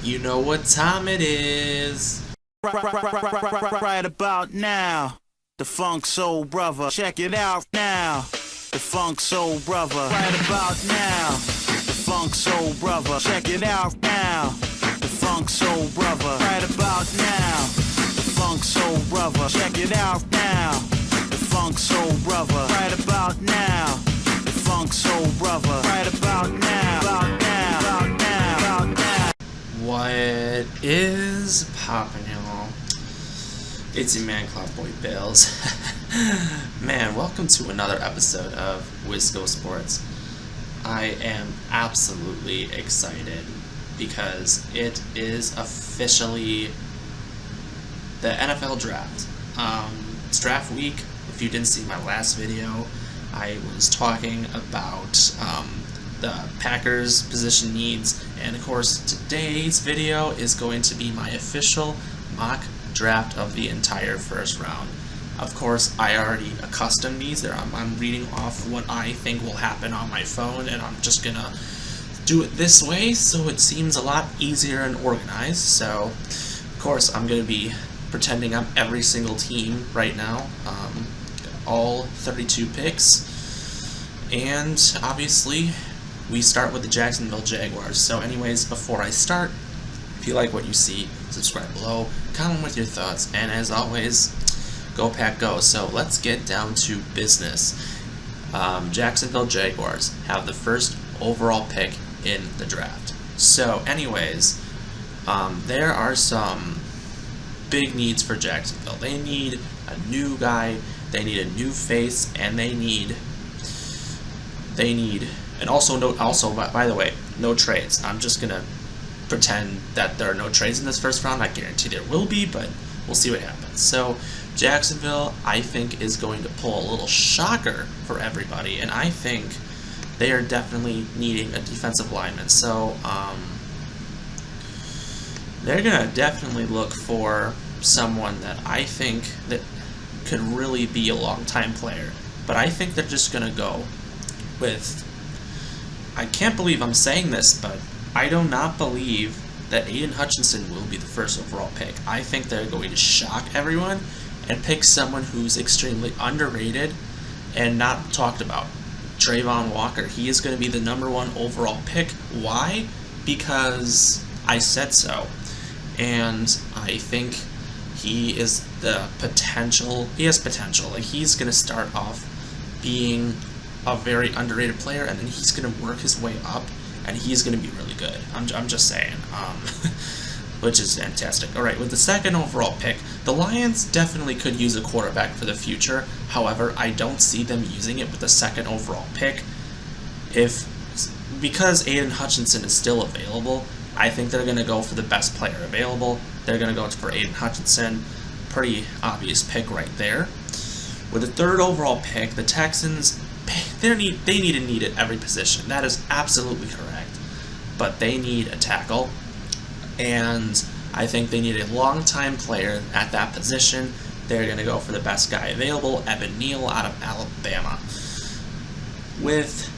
You know what time it is. Right about now, the Funk Soul Brother. Check it out now, the Funk Soul Brother. Right about now, the Funk Soul Brother. Check it out now, the Funk Soul Brother. Right about now, the Funk Soul Brother. Check it out now, the Funk Soul Brother. Right about now, the Funk Soul Brother. Right about now, about now, about now, about now. What is poppin', y'all? It's your man, Cloudboy Bales. Man, welcome to another episode of Wisco Sports. I am absolutely excited because it is officially the NFL draft. It's draft week. If you didn't see my last video, I was talking about the Packers position needs, and of course today's video is going to be my official mock draft of the entire first round. Of course, I already accustomed these. I'm reading off what I think will happen on my phone, and I'm just gonna do it this way so it seems a lot easier and organized. So of course I'm gonna be pretending I'm every single team right now, all 32 picks, and obviously we start with the Jacksonville Jaguars. So anyways, before I start, if you like what you see, subscribe below, comment with your thoughts, and as always, go Pack Go. So let's get down to business. Jacksonville Jaguars have the first overall pick in the draft. So anyways, there are some big needs for Jacksonville. They need a new guy, they need a new face, and they need and also by the way, no trades. I'm just gonna pretend that there are no trades in this first round. I guarantee there will be, but we'll see what happens. So Jacksonville, I think, is going to pull a little shocker for everybody, and I think they are definitely needing a defensive lineman. So they're gonna definitely look for someone that I think that could really be a long-time player. But I think they're just gonna go with, I can't believe I'm saying this, but I do not believe that Aiden Hutchinson will be the first overall pick. I think they're going to shock everyone and pick someone who's extremely underrated and not talked about. Trayvon Walker, he is going to be the #1 overall pick. Why? Because I said so. And I think he is the potential, he has potential. Like, he's going to start off being a very underrated player, and then he's going to work his way up, and he's going to be really good. I'm just saying, which is fantastic. All right, with the second overall pick, the Lions definitely could use a quarterback for the future. However, I don't see them using it with the second overall pick. Because Aiden Hutchinson is still available, I think they're going to go for the best player available. They're going to go for Aiden Hutchinson. Pretty obvious pick right there. With the third overall pick, the Texans, they need at every position. That is absolutely correct. But they need a tackle, and I think they need a long-time player at that position. They're going to go for the best guy available, Evan Neal out of Alabama. With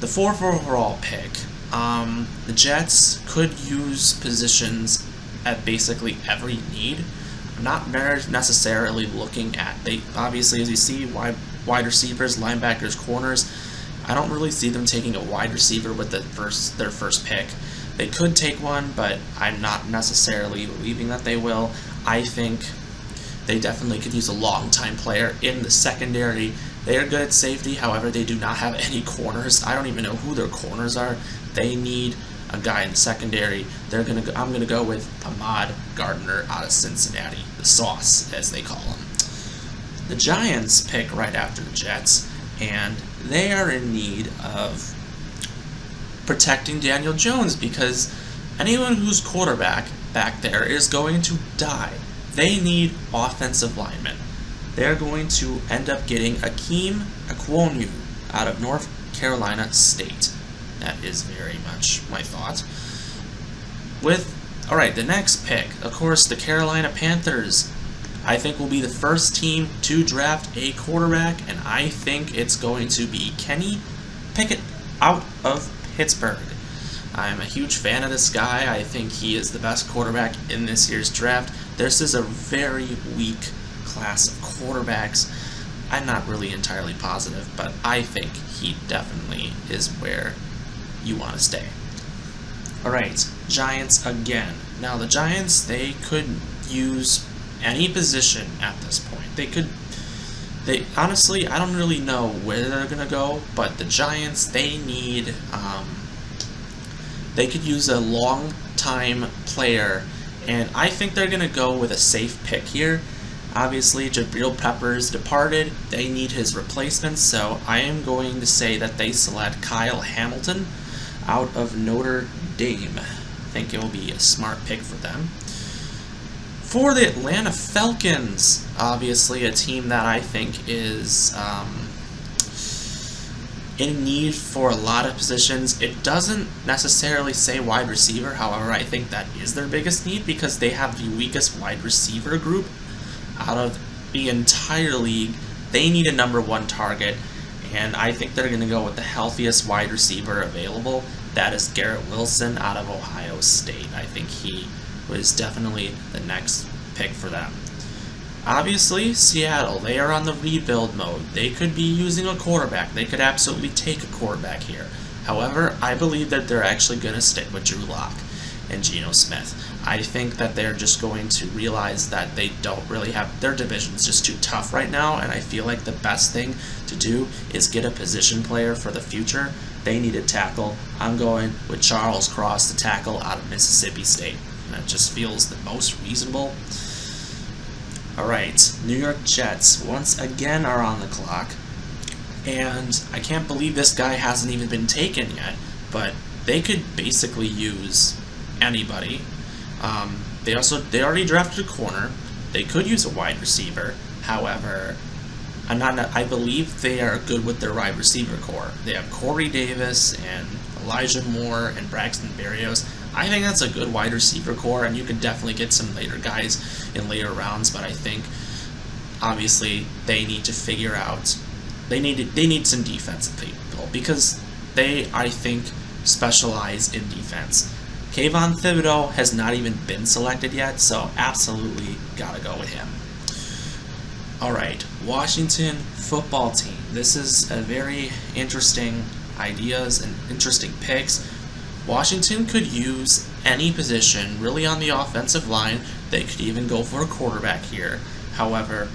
the fourth overall pick, the Jets could use positions at basically every need. I'm not very necessarily looking at, they obviously, as you see, wide receivers, linebackers, corners. I don't really see them taking a wide receiver with their first pick. They could take one, but I'm not necessarily believing that they will. I think they definitely could use a long-time player in the secondary. They are good at safety, however, they do not have any corners. I don't even know who their corners are. They need a guy in the secondary. I'm gonna go with Ahmad Gardner out of Cincinnati, the Sauce, as they call him. The Giants pick right after the Jets, and they are in need of protecting Daniel Jones, because anyone who's quarterback back there is going to die. They need offensive linemen. They're going to end up getting Akeem Ekwonu out of North Carolina State. That is very much my thought. Alright, the next pick, of course, the Carolina Panthers, I think will be the first team to draft a quarterback, and I think it's going to be Kenny Pickett out of Pittsburgh. I'm a huge fan of this guy. I think he is the best quarterback in this year's draft. This is a very weak class of quarterbacks. I'm not really entirely positive, but I think he definitely is where you want to stay. Alright, Giants again. Now the Giants, they could use any position at this point. They honestly, I don't really know where they're gonna go, but the Giants, they need, they could use a long-time player, and I think they're gonna go with a safe pick here. Obviously, Jabril Peppers departed. They need his replacement, so I am going to say that they select Kyle Hamilton out of Notre Dame. I think it will be a smart pick for them. For the Atlanta Falcons, obviously a team that I think is in need for a lot of positions. It doesn't necessarily say wide receiver, however, I think that is their biggest need because they have the weakest wide receiver group out of the entire league. They need a number one target, and I think they're going to go with the healthiest wide receiver available. That is Garrett Wilson out of Ohio State. I think he was definitely the next pick for them. Obviously, Seattle, they are on the rebuild mode. They could be using a quarterback. They could absolutely take a quarterback here. However, I believe that they're actually going to stick with Drew Lock and Geno Smith. I think that they're just going to realize that they don't really have, their division's just too tough right now, and I feel like the best thing to do is get a position player for the future. They need a tackle. I'm going with Charles Cross, the tackle out of Mississippi State. That just feels the most reasonable. Alright, New York Jets once again are on the clock. And I can't believe this guy hasn't even been taken yet, but they could basically use anybody. They already drafted a corner. They could use a wide receiver. However, I believe they are good with their wide receiver core. They have Corey Davis and Elijah Moore and Braxton Berrios. I think that's a good wide receiver core, and you could definitely get some later guys in later rounds, but I think obviously they need to figure out they need some defensive people because they, I think, specialize in defense. Kayvon Thibodeau has not even been selected yet, so absolutely gotta go with him. Alright, Washington football team. This is a very interesting ideas and interesting picks. Washington could use any position really on the offensive line. They could even go for a quarterback here. However,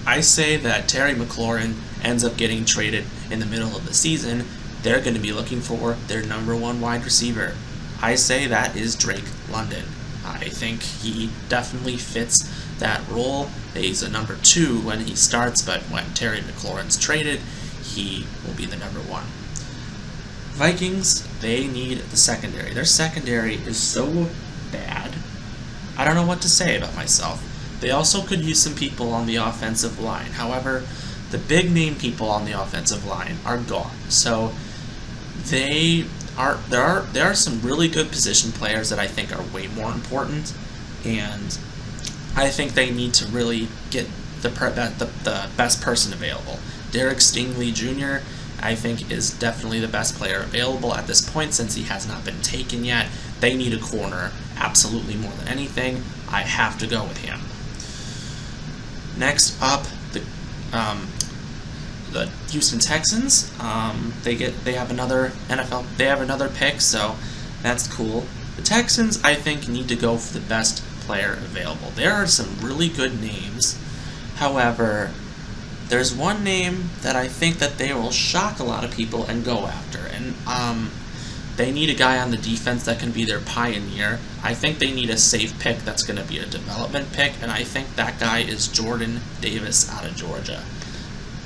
I say that Terry McLaurin ends up getting traded in the middle of the season. They're going to be looking for their number one wide receiver. I say that is Drake London. I think he definitely fits that role. He's a number 2 when he starts, but when Terry McLaurin's traded, he will be the number 1. Vikings, they need the secondary. Their secondary is so bad. I don't know what to say about myself. They also could use some people on the offensive line. However, the big name people on the offensive line are gone. So there are some really good position players that I think are way more important, and I think they need to really get the best person available. Derek Stingley Jr., I think, is definitely the best player available at this point since he has not been taken yet. They need a corner absolutely more than anything. I have to go with him. Next up, the Houston Texans. They have another pick, so that's cool. The Texans, I think, need to go for the best player available. There are some really good names. However, there's one name that I think that they will shock a lot of people and go after, and they need a guy on the defense that can be their pioneer. I think they need a safe pick that's going to be a development pick, and I think that guy is Jordan Davis out of Georgia.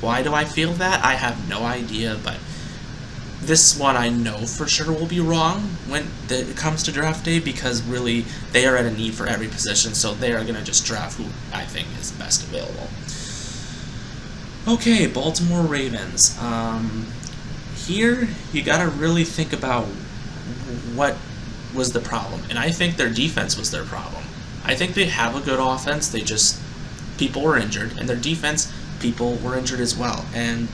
Why do I feel that? I have no idea, but this one I know for sure will be wrong when it comes to draft day because really they are at a need for every position, so they are going to just draft who I think is best available. Okay, Baltimore Ravens. Here, you got to really think about what was the problem, and I think their defense was their problem. I think they have a good offense, people were injured, and their defense, people were injured as well, and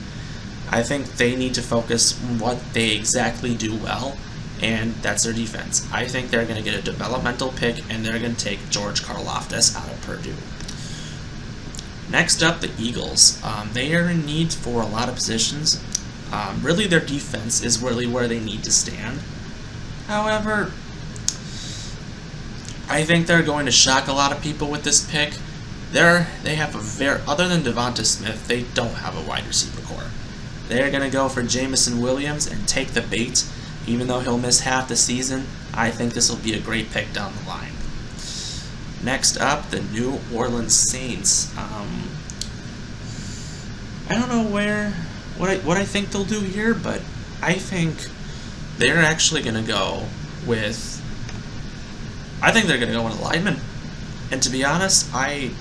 I think they need to focus on what they exactly do well, and that's their defense. I think they're going to get a developmental pick, and they're going to take George Karlaftis out of Purdue. Next up, the Eagles. They are in need for a lot of positions. Really, their defense is really where they need to stand. However, I think they're going to shock a lot of people with this pick. They have other than Devonta Smith, they don't have a wide receiver core. They're going to go for Jameson Williams and take the bait. Even though he'll miss half the season, I think this will be a great pick down the line. Next up, the New Orleans Saints. I don't know what I think they'll do here, but I think they're actually going to go with. I think they're going to go with a lineman, and to be honest, I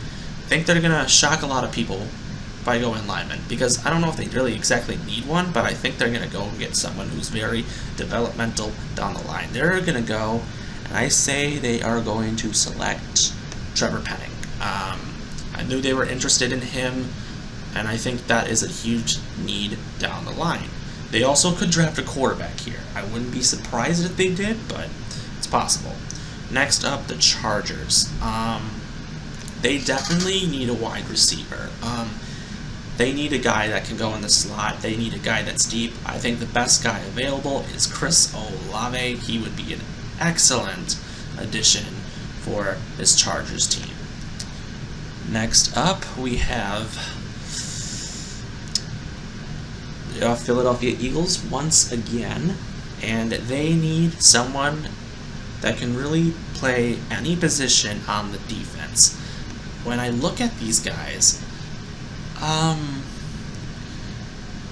think they're going to shock a lot of people by going lineman, because I don't know if they really exactly need one, but I think they're going to go get someone who's very developmental down the line. They're going to go, and I say they are going to select Trevor Penning. I knew they were interested in him, and I think that is a huge need down the line. They also could draft a quarterback here. I wouldn't be surprised if they did, but it's possible. Next up, the Chargers. They definitely need a wide receiver. They need a guy that can go in the slot. They need a guy that's deep. I think the best guy available is Chris Olave. He would be an excellent addition for this Chargers team. Next up, we have Philadelphia Eagles once again, and they need someone that can really play any position on the defense. When I look at these guys, I'm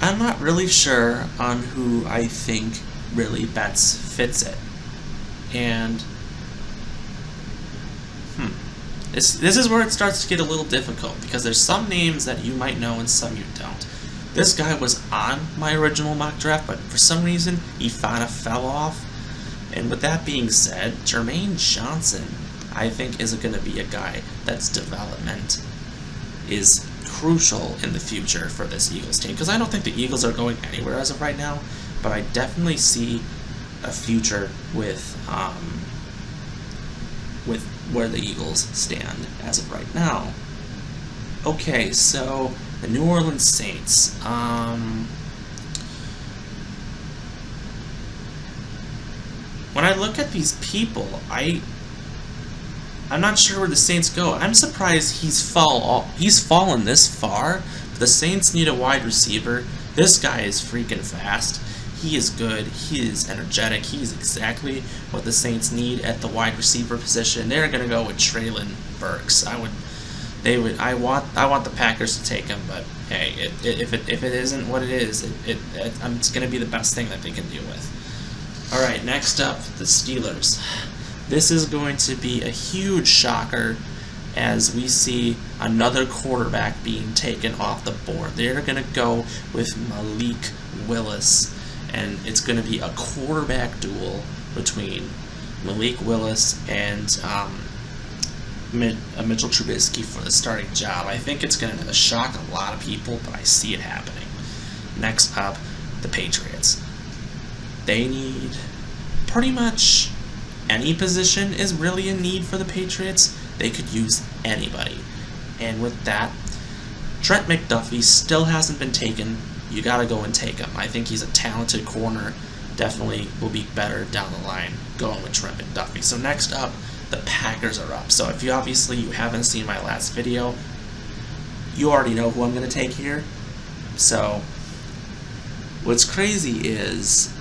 not really sure on who I think really best fits it. And this is where it starts to get a little difficult, because there's some names that you might know and some you don't. This guy was on my original mock draft, but for some reason he kind of fell off. And with that being said, Jermaine Johnson, I think, is going to be a guy that's development is crucial in the future for this Eagles team. Because I don't think the Eagles are going anywhere as of right now, but I definitely see a future with where the Eagles stand as of right now. Okay, so the New Orleans Saints. When I look at these people, I'm not sure where the Saints go. I'm surprised he's fallen this far. The Saints need a wide receiver. This guy is freaking fast. He is good. He is energetic. He is exactly what the Saints need at the wide receiver position. They're gonna go with Treylon Burks. I want the Packers to take him, but hey, if it isn't what it is, it's gonna be the best thing that they can deal with. All right, next up, the Steelers. This is going to be a huge shocker as we see another quarterback being taken off the board. They're going to go with Malik Willis, and it's going to be a quarterback duel between Malik Willis and Mitchell Trubisky for the starting job. I think it's going to shock a lot of people, but I see it happening. Next up, the Patriots. They need pretty much any position is really in need for the Patriots. They could use anybody. And with that, Trent McDuffie still hasn't been taken. You got to go and take him. I think he's a talented corner. Definitely will be better down the line going with Trent McDuffie. So next up, the Packers are up. So if you haven't seen my last video, you already know who I'm going to take here. So what's crazy is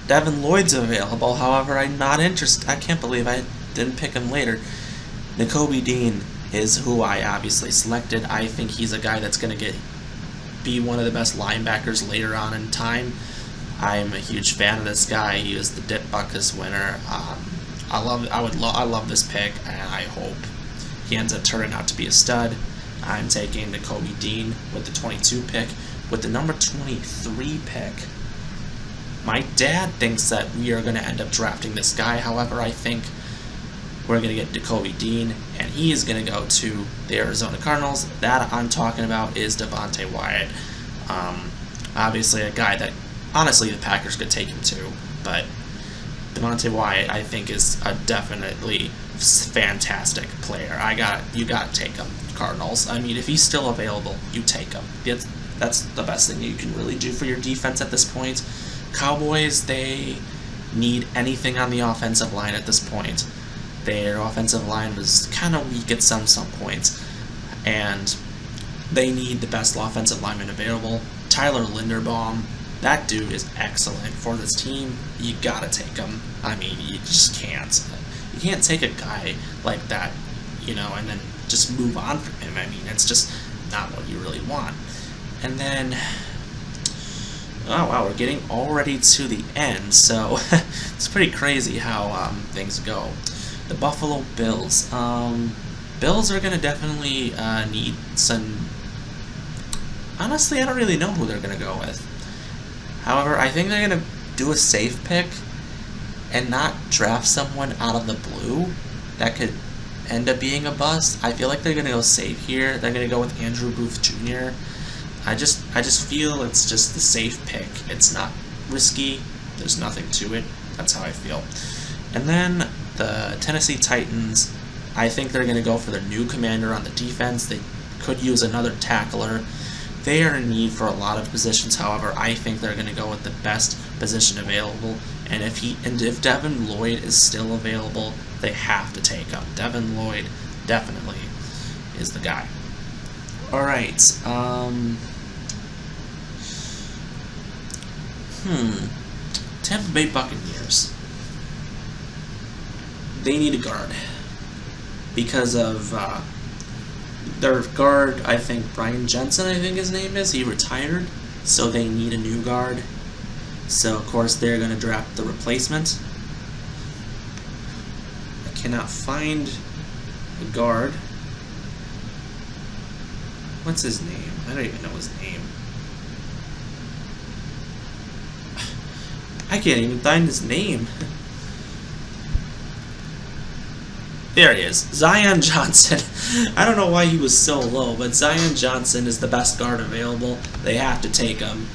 Devin Lloyd's available. However, I'm not interested. I can't believe I didn't pick him later. Nakobe Dean is who I obviously selected. I think he's a guy that's going to be one of the best linebackers later on in time. I'm a huge fan of this guy. He is the Dick Butkus winner. I love this pick, and I hope he ends up turning out to be a stud. I'm taking Nakobe Dean with the 22 pick. With the number 23 pick, my dad thinks that we are going to end up drafting this guy. However, I think we're going to get Nakobe Dean, and he is going to go to the Arizona Cardinals. That I'm talking about is Devontae Wyatt. Obviously, a guy that Honestly, the Packers could take him too, but Devontae Wyatt, I think, is a definitely fantastic player. You got to take him, Cardinals. I mean, if he's still available, you take him. That's the best thing you can really do for your defense at this point. Cowboys, they need anything on the offensive line at this point. Their offensive line was kind of weak at some points, and they need the best offensive lineman available. Tyler Linderbaum, that dude is excellent for this team. You gotta take him. I mean, you just can't. You can't take a guy like that, and then just move on from him. I mean, it's just not what you really want. And then, oh wow, we're getting already to the end, so it's pretty crazy how things go. The Buffalo Bills. Bills are gonna definitely need some. Honestly, I don't really know who they're gonna go with. However, I think they're gonna do a safe pick and not draft someone out of the blue that could end up being a bust. I feel like they're gonna go safe here. They're gonna go with Andrew Booth Jr. I just feel it's just the safe pick. It's not risky. There's nothing to it. That's how I feel. And then the Tennessee Titans, I think they're going to go for their new commander on the defense. They could use another tackler. They are in need for a lot of positions. However, I think they're going to go with the best position available. And if Devin Lloyd is still available, they have to take him. Devin Lloyd definitely is the guy. All right. Tampa Bay Buccaneers. They need a guard because of their guard. I think Brian Jensen, I think his name is. He retired, so they need a new guard. So of course they're going to draft the replacement. I cannot find a guard. What's his name? I don't even know his name. I can't even find his name. There he is, Zion Johnson. I don't know why he was so low, but Zion Johnson is the best guard available. They have to take him.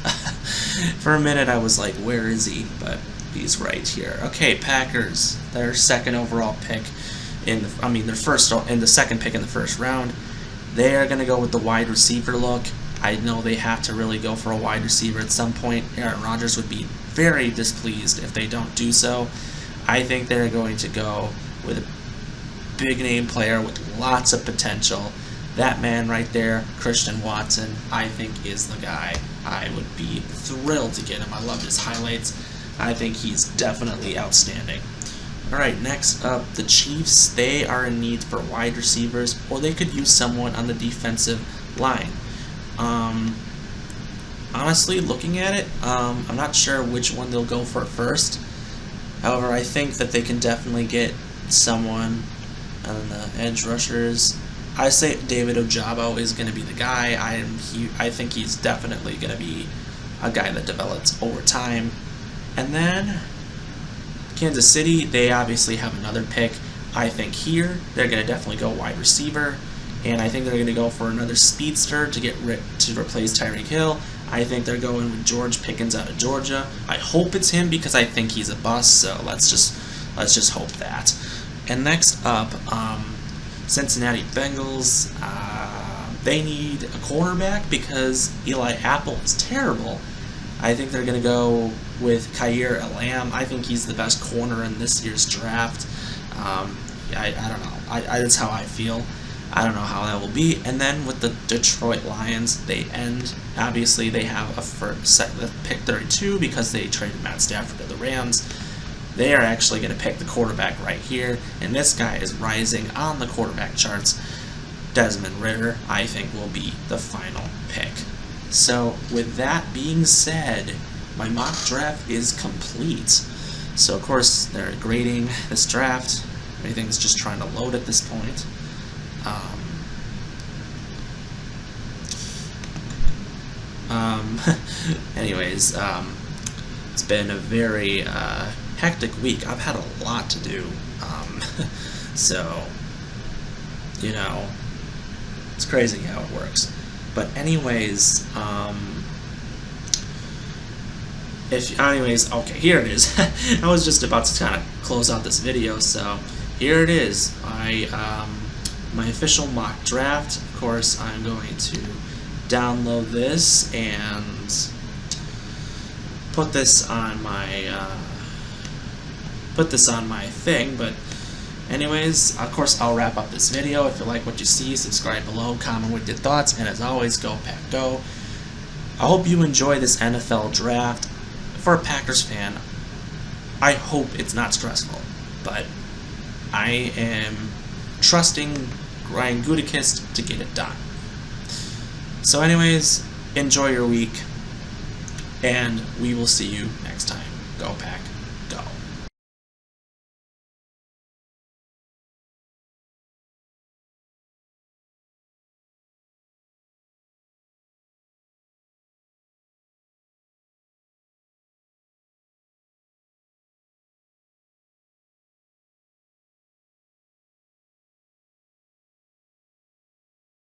For a minute I was like, where is he? But he's right here. Okay, Packers, their second overall pick their second pick in the first round. They are going to go with the wide receiver look. I know they have to really go for a wide receiver at some point. Aaron Rodgers would be very displeased if they don't do so. I think they're going to go with a big name player with lots of potential. That man right there, Christian Watson, I think is the guy. I would be thrilled to get him. I loved his highlights. I think he's definitely outstanding. Alright, next up, the Chiefs. They are in need for wide receivers, or they could use someone on the defensive line. Honestly, looking at it, I'm not sure which one they'll go for first. However, I think that they can definitely get someone on the edge rushers. I say David Ojabo is going to be the guy. I think he's definitely going to be a guy that develops over time. And then Kansas City, they obviously have another pick. I think here they're going to definitely go wide receiver, and I think they're going to go for another speedster to replace Tyreek Hill. I think they're going with George Pickens out of Georgia. I hope it's him because I think he's a bust. So let's just hope that. And next up, Cincinnati Bengals. They need a cornerback because Eli Apple is terrible. I think they're going to go with Khair Elam. I think he's the best corner in this year's draft. I don't know. That's how I feel. I don't know how that will be. And then with the Detroit Lions, obviously they have a pick 32 because they traded Matt Stafford to the Rams. They are actually going to pick the quarterback right here, and this guy is rising on the quarterback charts. Desmond Ridder, I think, will be the final pick. So with that being said, my mock draft is complete. So of course they're grading this draft. Everything's just trying to load at this point. Anyways, it's been a very hectic week. I've had a lot to do. So, it's crazy how it works. But anyways, anyways, okay, here it is. I was just about to kind of close out this video, so here it is. My official mock draft. Of course, I'm going to download this and put this on my thing. But anyways, of course, I'll wrap up this video. If you like what you see, subscribe below, comment with your thoughts, and as always, go Pack Go. I hope you enjoy this NFL draft. For a Packers fan, I hope it's not stressful, but I am trusting Ryan Gutekunst to get it done. So anyways, enjoy your week, and we will see you next time. Go Pack.